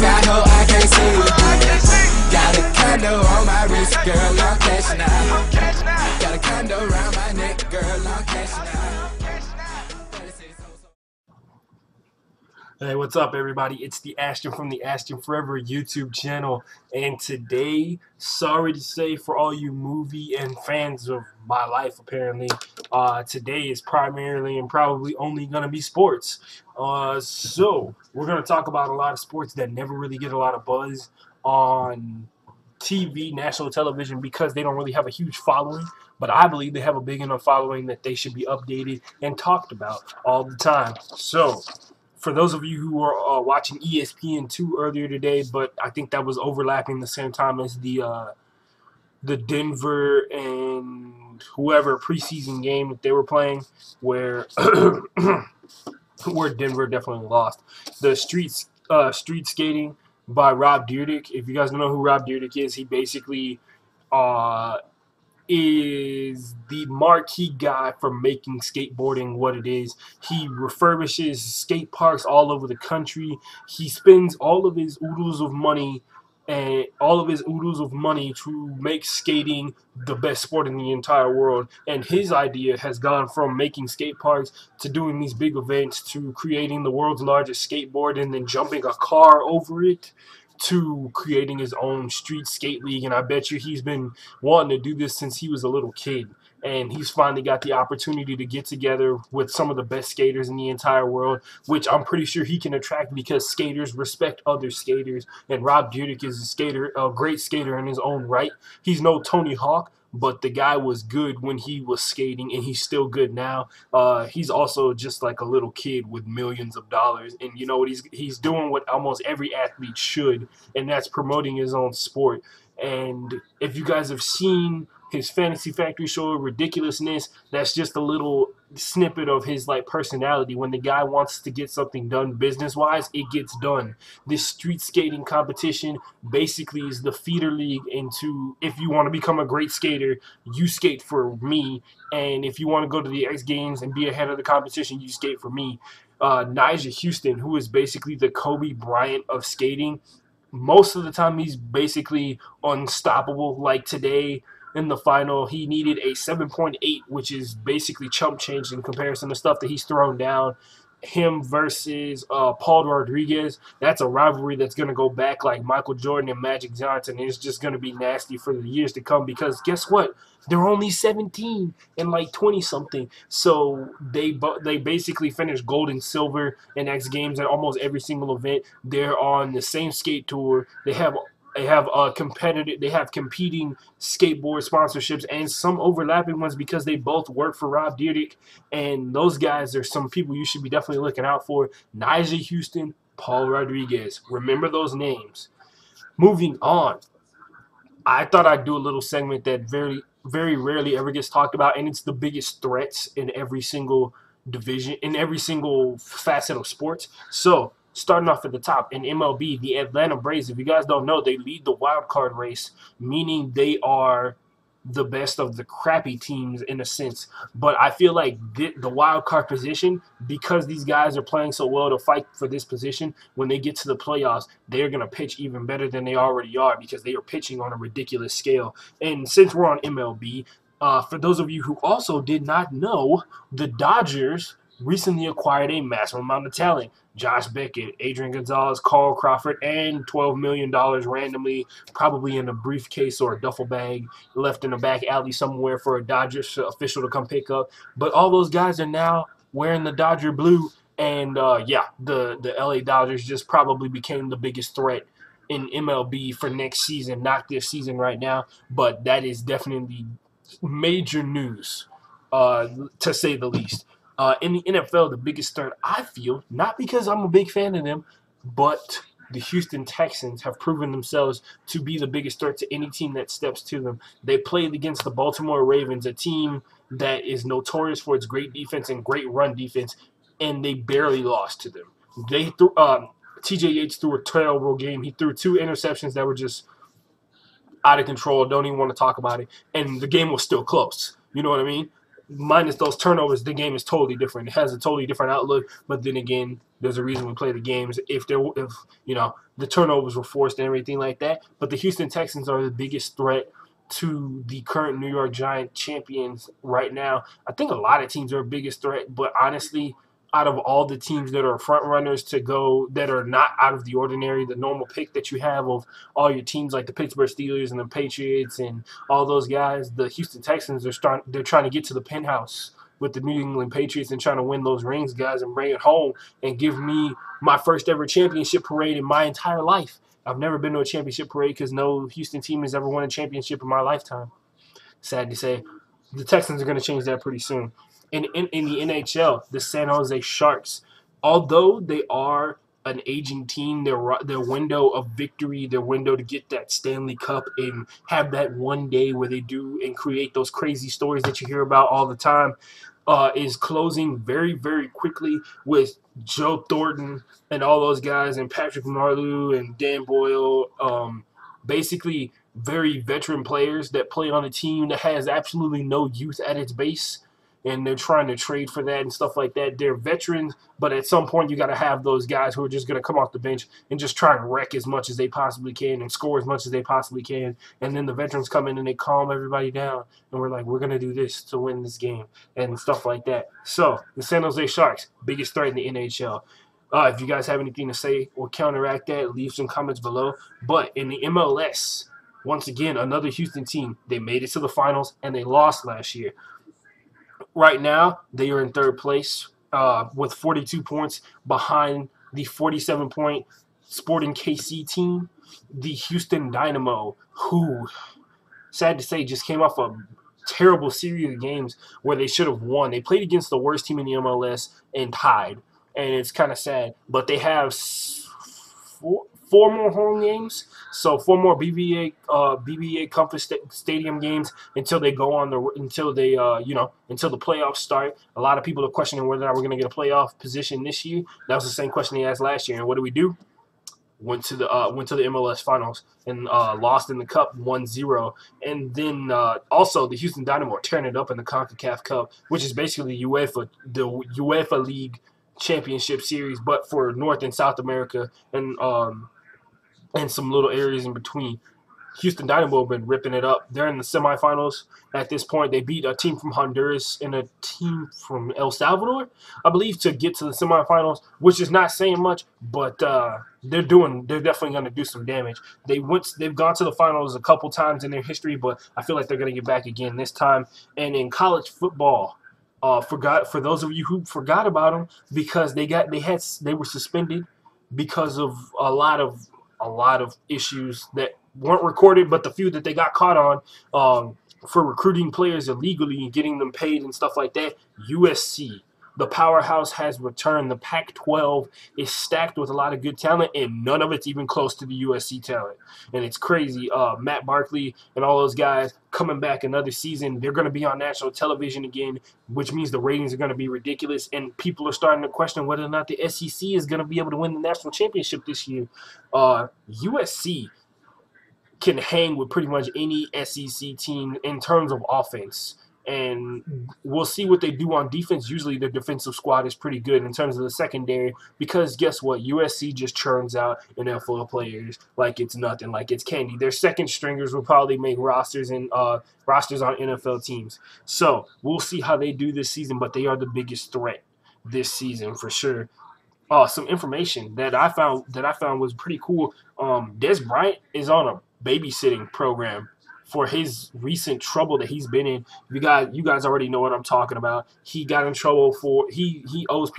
sky, no, I can't see it. Got a condo on my wrist, girl, I'm cashing out. Got a condo around my neck, girl, I'm cashing out. Hey, what's up, everybody? It's the Ashton from the Ashton Forever YouTube channel, and today, sorry to say for all you movie and fans of my life, apparently, today is primarily and probably only going to be sports. So, we're going to talk about a lot of sports that never really get a lot of buzz on TV, national television, because they don't really have a huge following, but I believe they have a big enough following that they should be updated and talked about all the time. So, for those of you who were watching ESPN2 earlier today, but I think that was overlapping the same time as the Denver and whoever preseason game that they were playing, where where Denver definitely lost. The street skating by Rob Dyrdek. If you guys don't know who Rob Dyrdek is, he basically is the marquee guy for making skateboarding what it is. He refurbishes skate parks all over the country. He spends all of his oodles of money to make skating the best sport in the entire world. And his idea has gone from making skate parks to doing these big events to creating the world's largest skateboard and then jumping a car over it, to creating his own street skate league. And I bet you he's been wanting to do this since he was a little kid. And he's finally got the opportunity to get together with some of the best skaters in the entire world, which I'm pretty sure he can attract because skaters respect other skaters. And Rob Dyrdek is a great skater in his own right. He's no Tony Hawk, but the guy was good when he was skating, and he's still good now. He's also just like a little kid with millions of dollars, and you know what, he's doing what almost every athlete should, and that's promoting his own sport. And if you guys have seen his Fantasy Factory show, Ridiculousness, that's just a little snippet of his personality. When the guy wants to get something done business-wise, it gets done. This street skating competition basically is the feeder league into, if you want to become a great skater, you skate for me, and if you want to go to the X Games and be ahead of the competition, you skate for me. Nyjah Huston, who is basically the Kobe Bryant of skating, most of the time he's basically unstoppable. Like today, in the final, he needed a 7.8, which is basically chump change in comparison to stuff that he's thrown down. Him versus Paul Rodriguez, that's a rivalry that's going to go back like Michael Jordan and Magic Johnson. And it's just going to be nasty for the years to come because guess what? They're only 17 and 20-something. So they basically finished gold and silver in X Games at almost every single event. They're on the same skate tour. They have competing skateboard sponsorships and some overlapping ones because they both work for Rob Dyrdek, and those guys are some people you should be definitely looking out for. Nyjah Huston, Paul Rodriguez. Remember those names. Moving on, I thought I'd do a little segment that very, very rarely ever gets talked about, and it's the biggest threats in every single division, in every single facet of sports. So, starting off at the top, in MLB, the Atlanta Braves, if you guys don't know, they lead the wild card race, meaning they are the best of the crappy teams in a sense. But I feel like the wild card position, because these guys are playing so well to fight for this position, when they get to the playoffs, they're going to pitch even better than they already are because they are pitching on a ridiculous scale. And since we're on MLB, for those of you who also did not know, the Dodgers recently acquired a massive amount of talent. Josh Beckett, Adrian Gonzalez, Carl Crawford, and $12 million randomly, probably in a briefcase or a duffel bag, left in a back alley somewhere for a Dodgers official to come pick up. But all those guys are now wearing the Dodger blue, and yeah, the LA Dodgers just probably became the biggest threat in MLB for next season. Not this season right now, but that is definitely major news, to say the least. In the NFL, the biggest threat, I feel, not because I'm a big fan of them, but the Houston Texans have proven themselves to be the biggest threat to any team that steps to them. They played against the Baltimore Ravens, a team that is notorious for its great defense and great run defense, and they barely lost to them. They threw T.J. Yates threw a terrible game. He threw 2 interceptions that were just out of control. Don't even want to talk about it. And the game was still close. You know what I mean? minus those turnovers, the game is totally different. It has a totally different outlook. But then again, there's a reason we play the games. If the turnovers were forced and everything like that. But the Houston Texans are the biggest threat to the current New York Giant champions right now. I think a lot of teams are a biggest threat, but honestly, out of all the teams that are front runners to go that are not out of the ordinary, the normal pick that you have of all your teams like the Pittsburgh Steelers and the Patriots and all those guys, the Houston Texans they're trying to get to the penthouse with the New England Patriots and trying to win those rings, guys, and bring it home and give me my first ever championship parade in my entire life. I've never been to a championship parade because no Houston team has ever won a championship in my lifetime. Sad to say. The Texans are going to change that pretty soon. In the NHL, the San Jose Sharks, although they are an aging team, their window of victory, their window to get that Stanley Cup and have that one day where they do and create those crazy stories that you hear about all the time, is closing very, very quickly with Joe Thornton and all those guys and Patrick Marleau and Dan Boyle, basically very veteran players that play on a team that has absolutely no youth at its base, and they're trying to trade for that and stuff like that. They're veterans, but at some point you got to have those guys who are just going to come off the bench and just try and wreck as much as they possibly can and score as much as they possibly can. And then the veterans come in and they calm everybody down, and we're like, we're going to do this to win this game and stuff like that. So the San Jose Sharks, biggest threat in the NHL. If you guys have anything to say or counteract that, leave some comments below. But in the MLS, once again, another Houston team, they made it to the finals and they lost last year. Right now, they are in third place with 42 points behind the 47-point Sporting KC team, the Houston Dynamo, who, sad to say, just came off a terrible series of games where they should have won. They played against the worst team in the MLS and tied, and it's kind of sad. But they have four more home games, so 4 more BBA Compass Stadium games until they go on until the playoffs start. A lot of people are questioning whether or not we're going to get a playoff position this year. That was the same question they asked last year. And what do? Went to the MLS Finals and lost in the Cup 1-0. And then also the Houston Dynamo are tearing it up in the CONCACAF Cup, which is basically the UEFA League Championship Series, but for North and South America and some little areas in between. Houston Dynamo have been ripping it up. They're in the semifinals at this point. They beat a team from Honduras and a team from El Salvador, I believe, to get to the semifinals, which is not saying much, but they're definitely going to do some damage. They've gone to the finals a couple times in their history, but I feel like they're going to get back again this time. And in college football, for those of you who forgot about them, because they were suspended because of a lot of issues that weren't recorded, but the few that they got caught on for recruiting players illegally and getting them paid and stuff like that. USC, the powerhouse, has returned. The Pac-12 is stacked with a lot of good talent, and none of it's even close to the USC talent. And it's crazy. Matt Barkley and all those guys coming back another season. They're going to be on national television again, which means the ratings are going to be ridiculous, and people are starting to question whether or not the SEC is going to be able to win the national championship this year. USC can hang with pretty much any SEC team in terms of offense. And we'll see what they do on defense. Usually their defensive squad is pretty good in terms of the secondary, because guess what? USC just churns out NFL players like it's nothing, like it's candy. Their second stringers will probably make rosters on NFL teams. So we'll see how they do this season, but they are the biggest threat this season for sure. Some information that I found was pretty cool. Des Bryant is on a babysitting program for his recent trouble that he's been in. You guys already know what I'm talking about. He got in trouble for he owes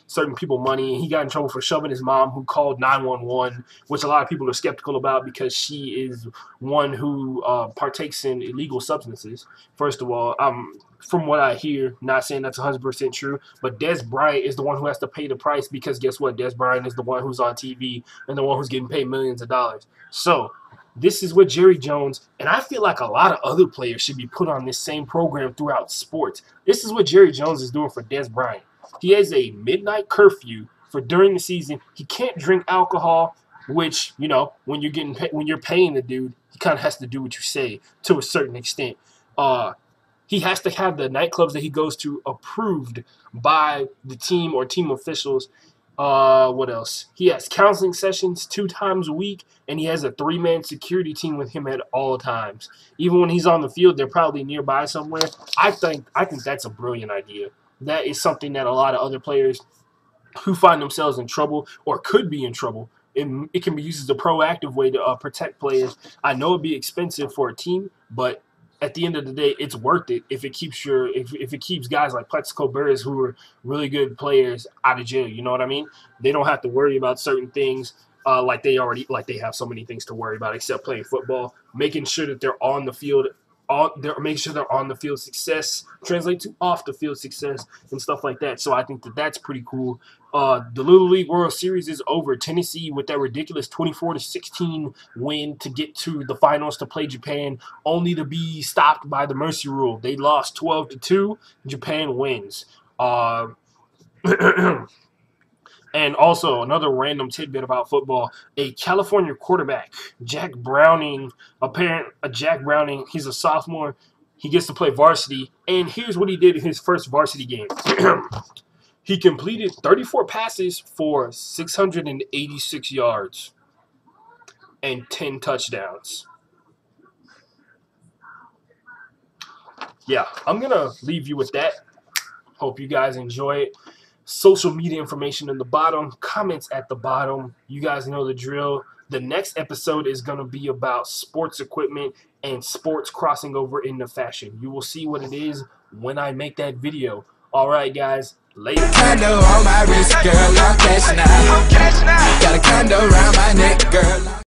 certain people money. He got in trouble for shoving his mom, who called 911, which a lot of people are skeptical about because she is one who partakes in illegal substances. First of all, from what I hear, not saying that's 100% true, but Des Bryant is the one who has to pay the price, because guess what? Des Bryant is the one who's on TV and the one who's getting paid millions of dollars. So this is what Jerry Jones, and I feel like a lot of other players should be put on this same program throughout sports. This is what Jerry Jones is doing for Des Bryant. He has a midnight curfew for during the season. He can't drink alcohol, which, you know, when you're paying the dude, he kind of has to do what you say to a certain extent. he has to have the nightclubs that he goes to approved by the team or team officials. What else? He has counseling sessions 2 times a week, and he has a 3-man security team with him at all times. Even when he's on the field, they're probably nearby somewhere. I think that's a brilliant idea. That is something that a lot of other players who find themselves in trouble or could be in trouble, it can be used as a proactive way to protect players. I know it'd be expensive for a team, but at the end of the day, it's worth it if it keeps if it keeps guys like Plexico Burress, who are really good players, out of jail. You know what I mean? They don't have to worry about certain things like they have so many things to worry about except playing football. Making sure that they're on the field, making sure they're on the field success translate to off the field success and stuff like that. So I think that's pretty cool. The Little League World Series is over. Tennessee with that ridiculous 24-16 win to get to the finals to play Japan, only to be stopped by the mercy rule. They lost 12-2. Japan wins. And also, another random tidbit about football, a California quarterback, Jack Browning, he's a sophomore. He gets to play varsity, and here's what he did in his first varsity game. He completed 34 passes for 686 yards and 10 touchdowns. Yeah, I'm going to leave you with that. Hope you guys enjoy it. Social media information in the bottom, comments at the bottom. You guys know the drill. The next episode is going to be about sports equipment and sports crossing over into fashion. You will see what it is when I make that video. All right, guys. Later. Condo on my wrist, girl, I'm cashing out. Got a condo around my neck, girl.